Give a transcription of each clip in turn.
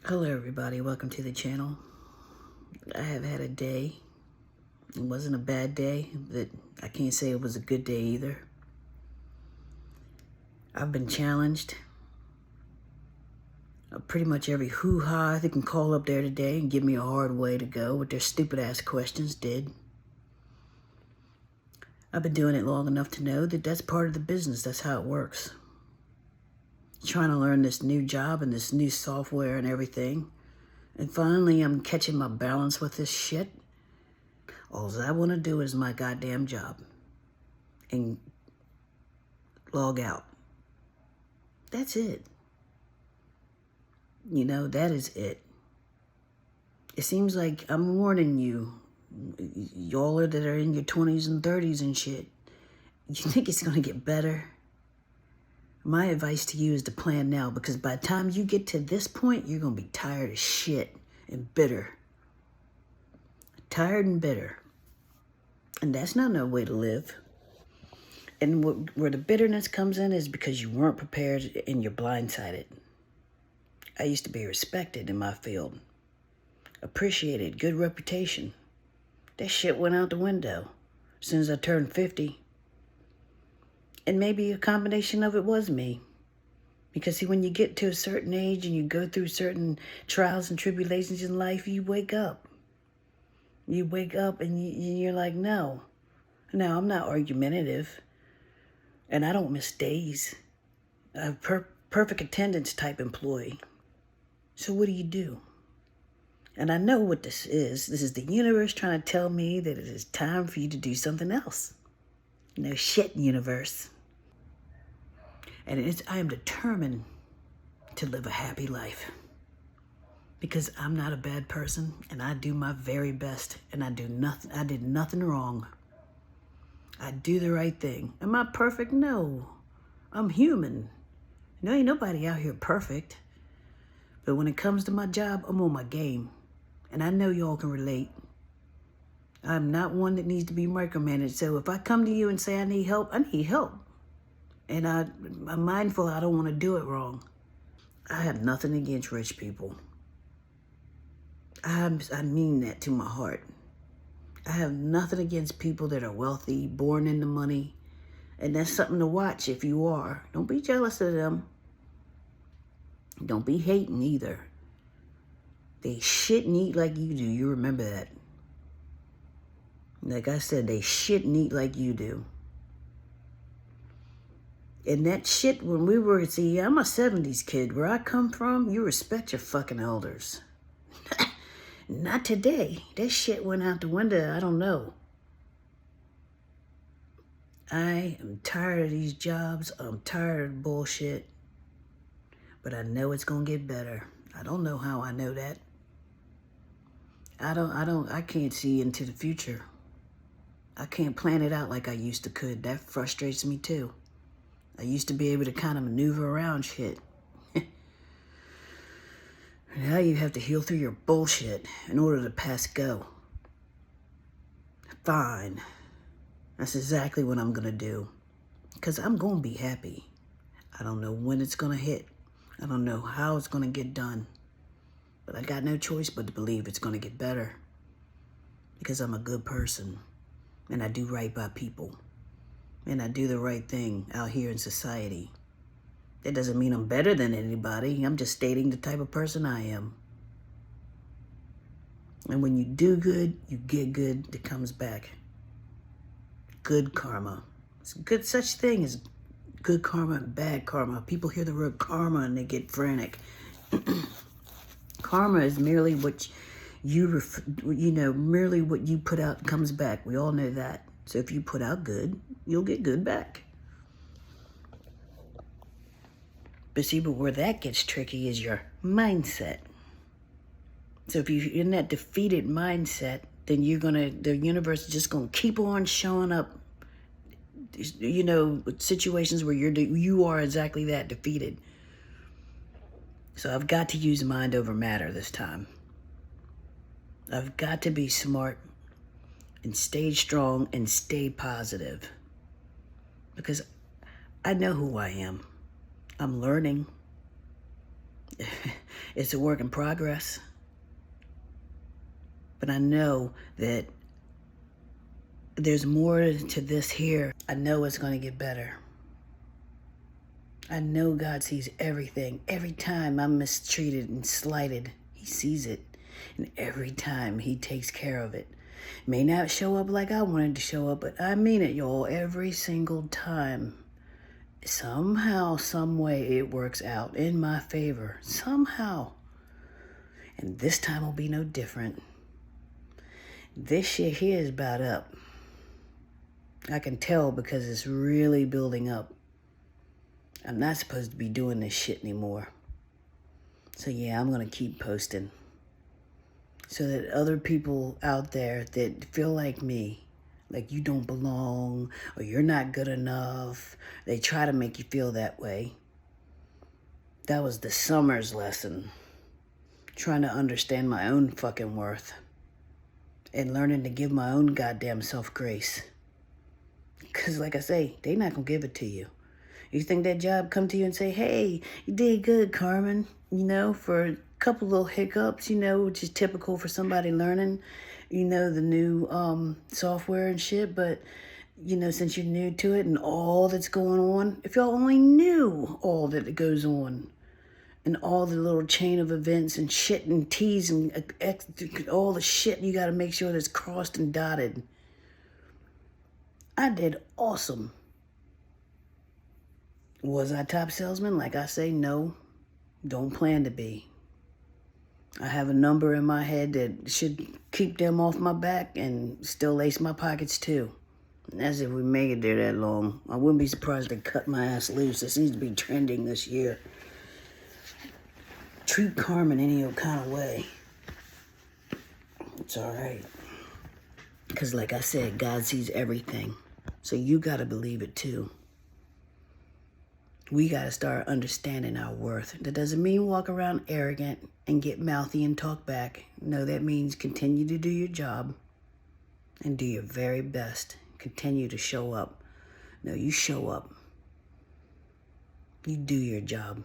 Hello everybody, welcome to the channel. I have had a day. It wasn't a bad day, but I can't say it was a good day either. I've been challenged. Pretty much every hoo-ha they can call up there today and give me a hard way to go with their stupid ass questions did. I've been doing it long enough to know that that's part of the business. That's how it works. Trying to learn this new job and this new software and everything. And finally, I'm catching my balance with this shit. All I want to do is my goddamn job and log out. That's it. You know, that is it. It seems like I'm warning you, y'all that are in your 20s and 30s and shit. You think it's going to get better? My advice to you is to plan now, because by the time you get to this point, you're going to be tired as shit and bitter. Tired and bitter. And that's not no way to live. And where the bitterness comes in is because you weren't prepared and you're blindsided. I used to be respected in my field. Appreciated, good reputation. That shit went out the window as soon as I turned 50. And maybe a combination of it was me. Because see, when you get to a certain age and you go through certain trials and tribulations in life, you wake up. You wake up and you're like, no, I'm not argumentative. And I don't miss days. I'm a perfect attendance type employee. So what do? And I know what this is. This is the universe trying to tell me that it is time for you to do something else. No shit, universe. And I am determined to live a happy life. Because I'm not a bad person, and I do my very best, and I did nothing wrong. I do the right thing. Am I perfect? No. I'm human. No, ain't nobody out here perfect. But when it comes to my job, I'm on my game. And I know y'all can relate. I'm not one that needs to be micromanaged. So if I come to you and say I need help, I need help. And I'm mindful I don't want to do it wrong. I have nothing against rich people. I mean that to my heart. I have nothing against people that are wealthy, born into money. And that's something to watch if you are. Don't be jealous of them. Don't be hating either. They shit and eat like you do. You remember that. Like I said, they shit and eat like you do. And that shit, when we were, see, I'm a 70s kid. Where I come from, you respect your fucking elders. Not today. That shit went out the window. I don't know. I am tired of these jobs. I'm tired of bullshit. But I know it's gonna get better. I don't know how I know that. I can't see into the future. I can't plan it out like I used to could. That frustrates me too. I used to be able to kind of maneuver around shit. Now you have to heal through your bullshit in order to pass go. Fine. That's exactly what I'm gonna do. Because I'm gonna be happy. I don't know when it's gonna hit. I don't know how it's gonna get done. But I got no choice but to believe it's gonna get better. Because I'm a good person. And I do right by people. And I do the right thing out here in society. That doesn't mean I'm better than anybody. I'm just stating the type of person I am. And when you do good, you get good that comes back. Good karma. It's good such thing as good karma and bad karma. People hear the word karma and they get frantic. Karma is merely what merely what you put out comes back. We all know that. So if you put out good, you'll get good back. But see, where that gets tricky is your mindset. So if you're in that defeated mindset, then the universe is just gonna keep on showing up, situations where you are exactly that, defeated. So I've got to use mind over matter this time. I've got to be smart and stay strong and stay positive. Because I know who I am. I'm learning. It's a work in progress. But I know that there's more to this here. I know it's going to get better. I know God sees everything. Every time I'm mistreated and slighted, he sees it. And every time he takes care of it. May not show up like I wanted to show up, but I mean it, y'all. Every single time. Somehow, some way it works out in my favor. Somehow. And this time will be no different. This shit here is about up. I can tell because it's really building up. I'm not supposed to be doing this shit anymore. So yeah, I'm going to keep posting. So that other people out there that feel like me, like you don't belong or you're not good enough, they try to make you feel that way. That was the summer's lesson. Trying to understand my own fucking worth. And learning to give my own goddamn self grace. Because like I say, they not going to give it to you. You think that job come to you and say, hey, you did good, Carmen, for a couple little hiccups, which is typical for somebody learning, the new software and shit. But, since you're new to it and all that's going on, if y'all only knew all that goes on and all the little chain of events and shit and T's and all the shit you got to make sure that's crossed and dotted. I did awesome. Was I top salesman? Like I say, no. Don't plan to be. I have a number in my head that should keep them off my back and still lace my pockets too. And as if we make it there that long. I wouldn't be surprised to cut my ass loose. It seems to be trending this year. Treat Carmen any old kind of way. It's alright. Because like I said, God sees everything. So you got to believe it too. We got to start understanding our worth. That doesn't mean walk around arrogant and get mouthy and talk back. No, that means continue to do your job and do your very best. Continue to show up. No, you show up. You do your job.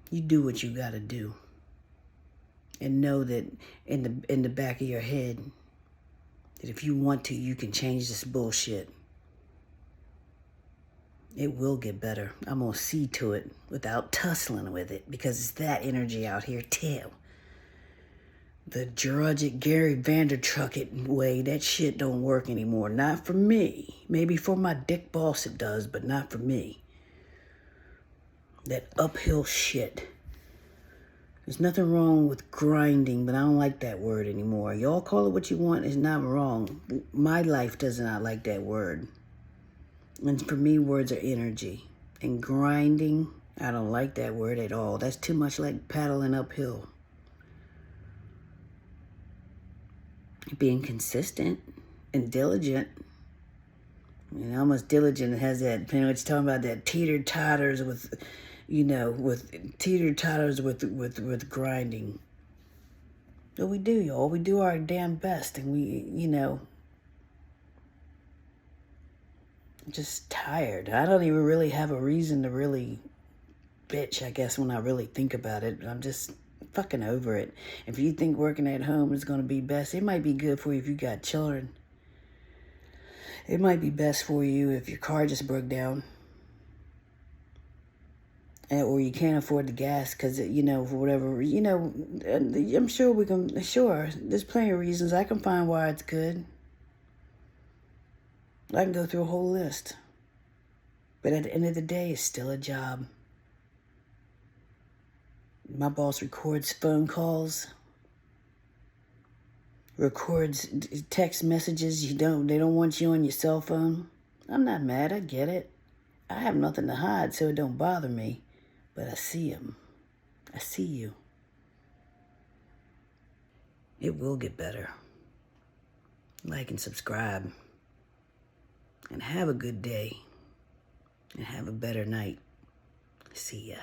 You do what you got to do. And know that in the back of your head, that if you want to, you can change this bullshit. It will get better. I'm going to see to it without tussling with it because it's that energy out here too. The drudge it, Gary Vandertruck it way, that shit don't work anymore. Not for me. Maybe for my dick boss it does, but not for me. That uphill shit. There's nothing wrong with grinding, but I don't like that word anymore. Y'all call it what you want, it's not wrong. My life does not like that word. And for me, words are energy. And grinding, I don't like that word at all. That's too much like paddling uphill. Being consistent and diligent. How much diligent has that, depending on what you're talking about, that teeter-totters with, with teeter-totters with grinding. But we do, y'all. We do our damn best. And we, just tired. I don't even really have a reason to really bitch, I guess, when I really think about it. I'm just fucking over it. If you think working at home is going to be best, it might be good for you if you got children. It might be best for you if your car just broke down. Or you can't afford the gas because, for whatever, I'm sure there's plenty of reasons. I can find why it's good. I can go through a whole list. But at the end of the day, it's still a job. My boss records phone calls, records text messages. They don't want you on your cell phone. I'm not mad. I get it. I have nothing to hide, so it don't bother me. But I see him. I see you. It will get better. Like and subscribe. And have a good day. And have a better night. See ya.